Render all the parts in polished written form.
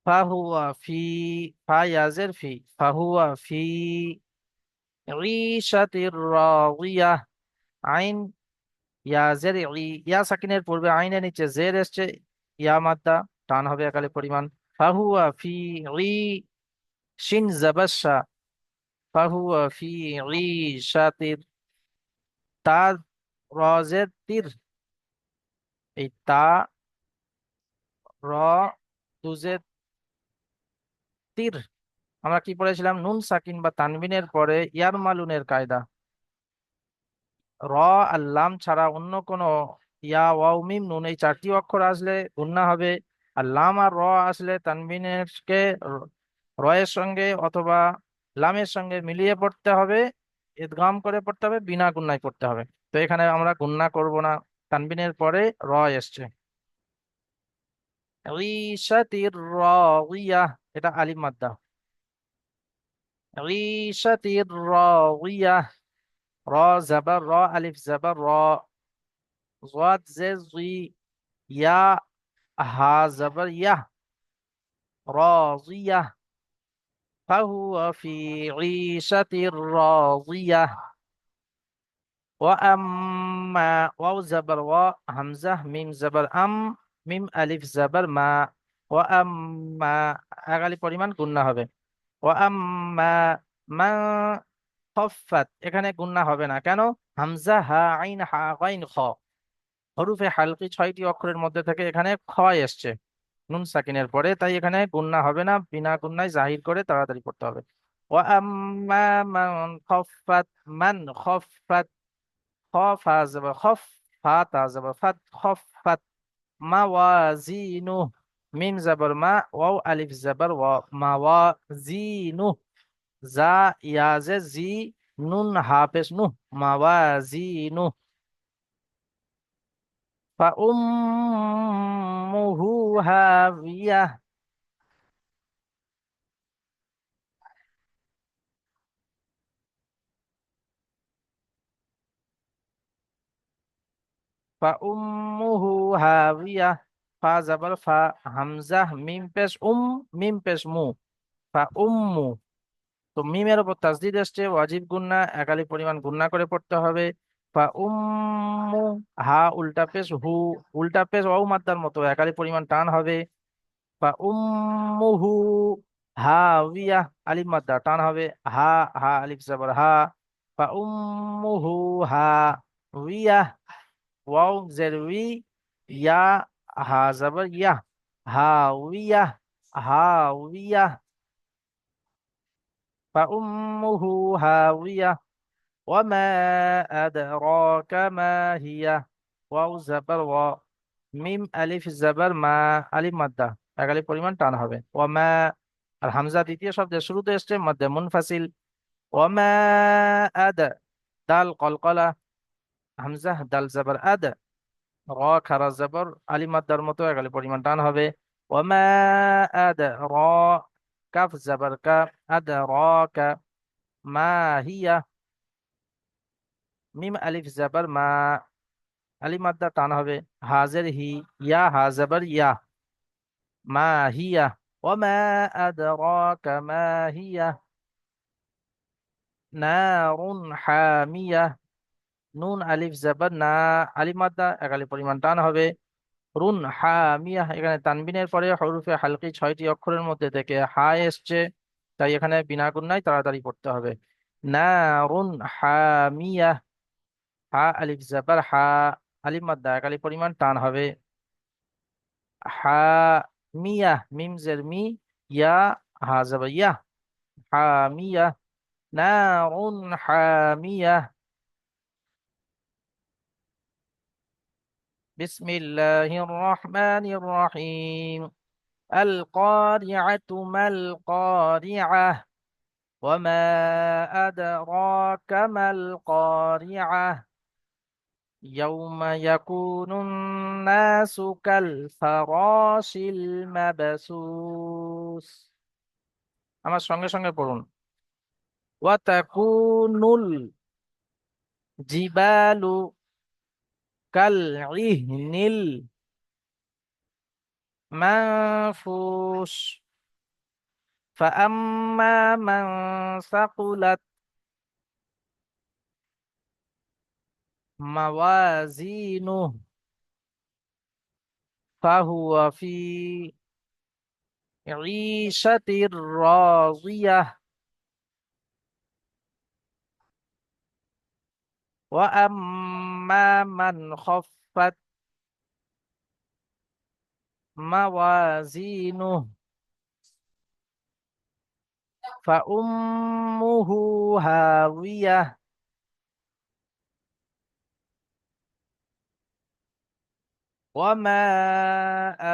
ফাহুয়া ফি, ফা ইয়াজের ফি, ফাহুয়া ফি ঈশাতির রাদিয়াহ। আইন ইয়াজের ইয়া সাকিনের পূর্বে আইনের নিচে জের এসছে, ইয়া মাদ্দা, টান হবে একালি পরিমাণ। ফাহুয়া ফি ই, শিন জাবাসা, ফাহুয়া ফি ঈশাতির, তা রজের তীর, এই তা র দুজের তীর। আমরা কি পড়েছিলাম? নুন সাকিন বা তানবিনের পরে ইয়ার মালুনের কায়দা। র আর লাম ছাড়া অন্য কোনো ইয়া ওয়াও মিম নুন এই চারটি অক্ষর আসলে গুণনা হবে। আর লাম আর র আসলে তানবিনের কে রয়ের সঙ্গে অথবা লামের সঙ্গে মিলিয়ে পড়তে হবে, ইদগাম করে পড়তে হবে, বিনা গুণনায় পড়তে হবে। তো এখানে আমরা গুণনা করব না, তানবিনের পরে র এসছে। ঈশাতির রাদিয়াহ, এটা আলিফ মাদ্দা। ঈশাতির রাদিয়াহ, র জাবার র, আলিফ জাবার র, যাদ জে জি, ইয়া হা জাবার ইয়াহ, রাদিয়াহ। ফাহুয়া ফি ঈশাতির রাদিয়াহ। ওয়া আম্মা, ওয়াও জাবার ওয়া, হামজা মিম জাবার আম, মিম আলিফ জাবার মা, ওয়া আম্মা, একালি পরিমাণ গুণনা হবে। ওয়া আম্মা মা খফফাত, এখানে গুণনা হবে না কেন? হামজা হা আইন হা গাইন খ, হরুফে হালকি 6টি অক্ষরের মধ্যে থেকে এখানে খ এসছে নুন সাকিনের পরে, তাই এখানে গুণনা হবে না, বিনা গুণনায় জাহির করে তাড়াতাড়ি পড়তে হবে। ওয়া আম্মা মান খফফাত, মান খফফাত, খফ হা যাবা খফ, ফা তা যাবা ফাত, খফফাত। মাওয়াজিনু, মিম জাবার মা, ওয়াও আলিফ জাবার ওয়া, মাওয়াজিনু, জা ইয়াজে জি, নুন হাফেজ নু, মাওয়াজিনু। ফাউম্মুহু হাবিয়াহ, ফাউম্মুহু হাবিয়াহ, ফা জাবার ফা, হামজা মিম পেশ মিম পেশ মু, ফাউম্মু। তো মিমের উপর তাসদিদ এসছে, ওয়াজিব গুন্না, একালি পরিমাণ গুন্না করে পড়তে হবে। ফাউম্মু, হা উল্টা পেশ হু, উল্টা পেশ ওয়াও মাদ্দার মতো একালি পরিমাণ টান হবে। ফাউম্মুহু হাবিয়াহ, আলিফ মাদ্দা টান হবে। হা, হা আলিফ জাবার হা, ফাউম্মুহু হাবিয়াহ, ওয়াও জের উই, ইয়া হা জাবার ইয়া, হাউইয়াহ, হাউইয়াহ। ফাউম্মুহু হাবিয়াহ। ওয়ামা আদরাকা মা হিয়া, ওয়াও জাবার ওয়া, মিম আলিফ জাবার মা, আলিফ মাদ্দা, একালি পরিমাণ টান হবে। ওয়ামা, আর হামজা দ্বিতীয় শব্দের শুরুতে এসছে মধ্যে মুনফাসিল। ওয়ামা আদ, দাল কলকলা, হামজা দাল জাবার আদ, র খারা জাবর, আলিফ মাদ্দার মতো একালি পরিমাণ টান হবে। ওয়ামা আদ র, কাফ জাবার কা, আদ র কা, মা হিয়া, মিম আলিফ জাবার মা, আলিফ মাদ্দা টান হবে। হাজের হি, ইয়া হাজাবার ইয়া, মা হিয়া। ওয়ামা আদরাকা মা হিয়া, নারুন হামিয়া, নুন আলিফ জাবার না, আলিফ মাদ্দা একালি পরিমাণ টান হবে। রুন হামিয়া, এখানে তানবিনের পরে হরফে হালকি 6টি অক্ষরের মধ্যে থেকে হা এসছে, তাই এখানে বিনা গুণনায় তাড়াতাড়ি পড়তে হবে। নারুন হামিয়া, হা আলিফ জাবার হা, আলিফ মাদ্দা একালি পরিমাণ টান হবে। হা মিয়া, মিম জের মি, ইয়া হা যাবা ইয়া, হামিয়া, নারুন হামিয়া। বিসমিল্লাহির রহমানির রহিম। আল কারিআতু মাল কারিআহ, ওয়ামা আদরাকা মাল কারিআহ, ইয়াউমা ইয়াকুনুন নাসু কাল ফারাশিল মাবসুস। আমার সঙ্গে সঙ্গে পড়ুন। ওয়াতাকুনুল জিবালু কাল ইহনিল মানফুস। فأما من ثقلت موازينه فهو في عيشة راضية. وأما من خفت موازينه فأمه هاوية. وما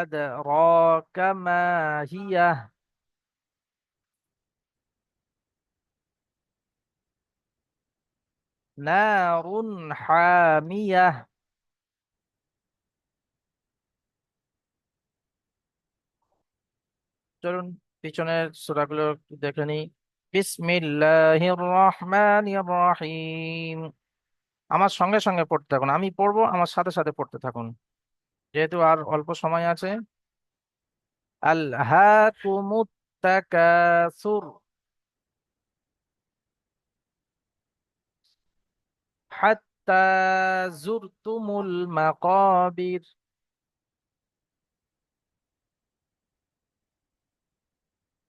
أدراك ما هي. نار حامية. চলুন পিছনের সূরাগুলো একটু দেখে নিই। বিসমিল্লাহির রহমানির রহিম। আমার সঙ্গে সঙ্গে পড়তে থাকুন, আমি পড়বো আমার সাথে সাথে পড়তে থাকুন, যেহেতু আর অল্প সময় আছে। আলহাকুমুত তাকাসুর হাত্তা জুরতুমুল মাকাবির।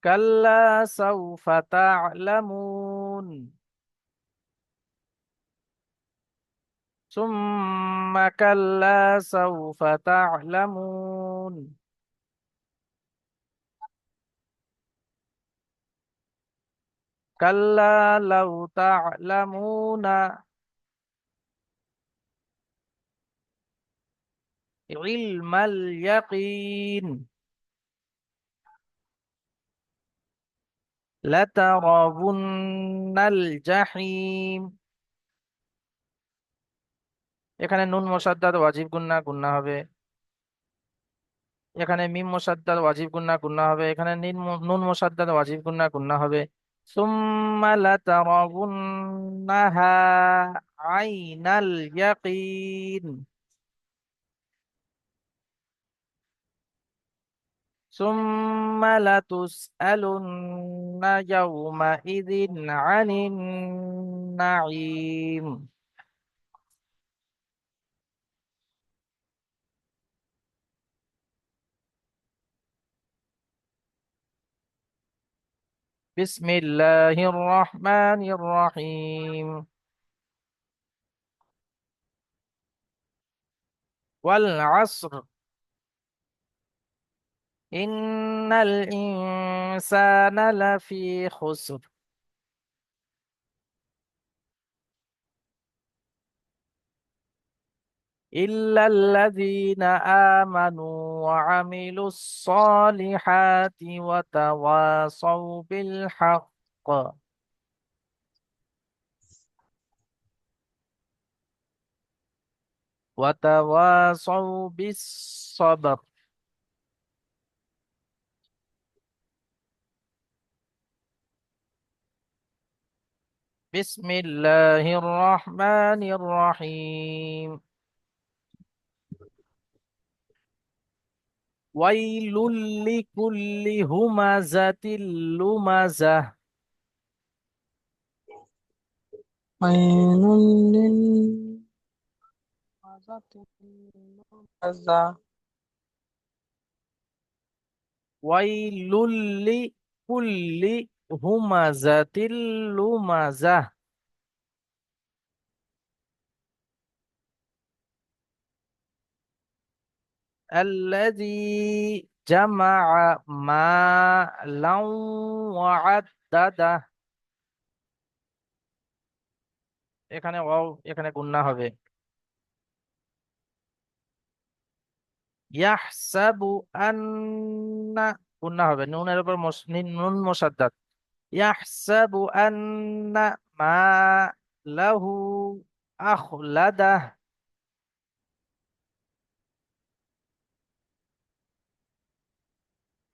কাল্লা সাউফা তা'লামুন সুম্মা কাল্লা সাউফা তা'লামুন কাল্লা লাউ তা'লামুনা ইলমাল ইয়াকিন লাতারাবুন্নাল জাহিম। এখানে নুন মুসাদ্দাদ ওয়াজিব গুন্না গুন্না হবে। এখানে মিম মুসাদ্দাদ ওয়াজিব গুন্না গুন্না হবে। এখানে নুন মুসাদ্দাদ ওয়াজিব গুন্না গুন্না হবে। সুম্মা লাতারাবুন্নাহা আইনাল ইয়াকিন সুম্মা লাতুসআলুন্না ইয়াওমাইযিন আনিন নাঈম। বিসমিল্লাহির রহমানির রহিম। ওয়াল আসর ইন্নাল ইনসানা লাফি খুসর ইল্লাল্লাযীনা আমানু ওয়া আমিলুস সালিহাতি ওয়া তাওয়াসাউ বিল হাক্ক ওয়া তাওয়াসাউ বিস sabr। বিসমিল্লাহির রহমানির রহিম। ওয়াইলুল লিকুল্লি হুমাযাতিল লুমাযাহ। عين للمزة اللمزة ওয়াইলুল লিকুল্লি হুমাযাতিল লুমাযাহ। الذي جمع مالا وعدده। এখানে ওয়াও এখানে গুন্না হবে। ইয়াহসাবু আন্না গুন্না হবে, নুনের উপর নুন মুসাদ্দাদ। ইয়াহসাবু আন্না মা লাহু আখলাদাহ।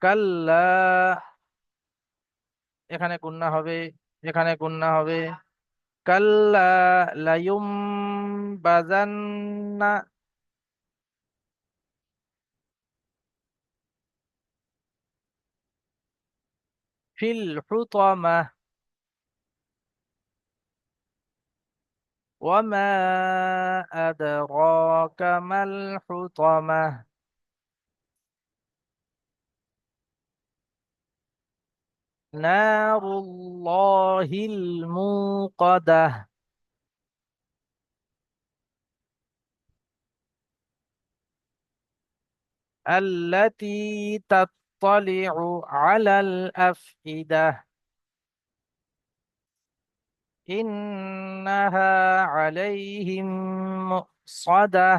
কাল্লা এখানে গুন্না হবে, এখানে গুন্না হবে। কাল্লা লায়ুমবাযান্না fil hutamah. وما أدراك ما الحطمة. نار الله الموقدة. التي تطلع على الأفئدة. إنها عليهم مؤصدة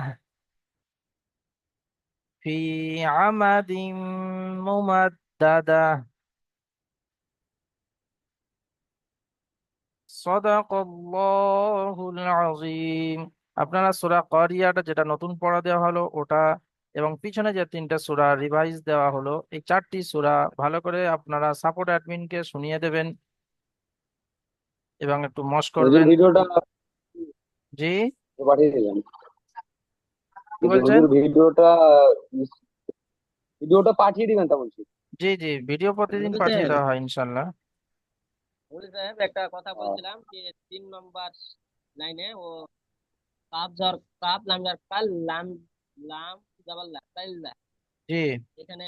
في عمد ممددة. সাদাকাল্লাহুল আযীম। আপনারা সূরা কারিয়াটা যেটা নতুন পড়া দেওয়া হলো ওটা, এবং পিছনে যে তিনটা সূরা রিভাইজ দেওয়া হলো, এই চারটি সূরা ভালো করে আপনারা সাপোর্ট অ্যাডমিনকে শুনিয়ে দেবেন এবং একটু মশ হুজুর করবেন। ভিডিওটা জি, পাঠিয়ে দিলাম। কি বলছেন? হুজুর ভিডিওটা পাঠিয়ে দিবেন তা বলছি। জি জি, ভিডিও প্রতিদিন হুজুর পাঠিয়ে সাহেব, দেওয়া হয় ইনশাল্লাহ। একটা কথা বলছিলাম যে 3 নম্বর লাইনে ও কাপ কাপ লাম কাল লাম লাম জাবাল্লা কাল্লা জি, এখানে